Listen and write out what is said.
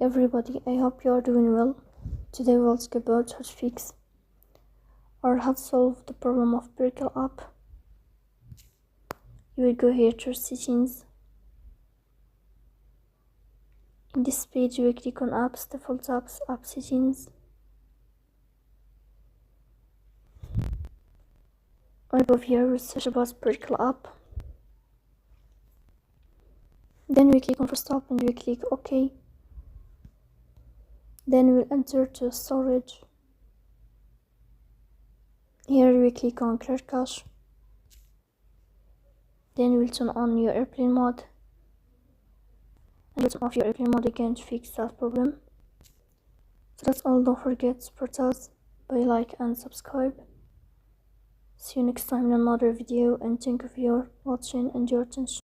Everybody, I hope you are doing well. Today we'll talk about how to fix or how to solve the problem of Prequel app. You will go here to settings. In this page you will click on apps, default apps, app settings. Above here we'll search about Prequel app. Then we click on first app and we click OK. Then we'll enter to storage. Here we click on clear cache. Then we'll turn on your airplane mode. And turn off your airplane mode again to fix that problem. So that's all. Don't forget to support us by like and subscribe. See you next time in another video, and thank you for your watching and your attention.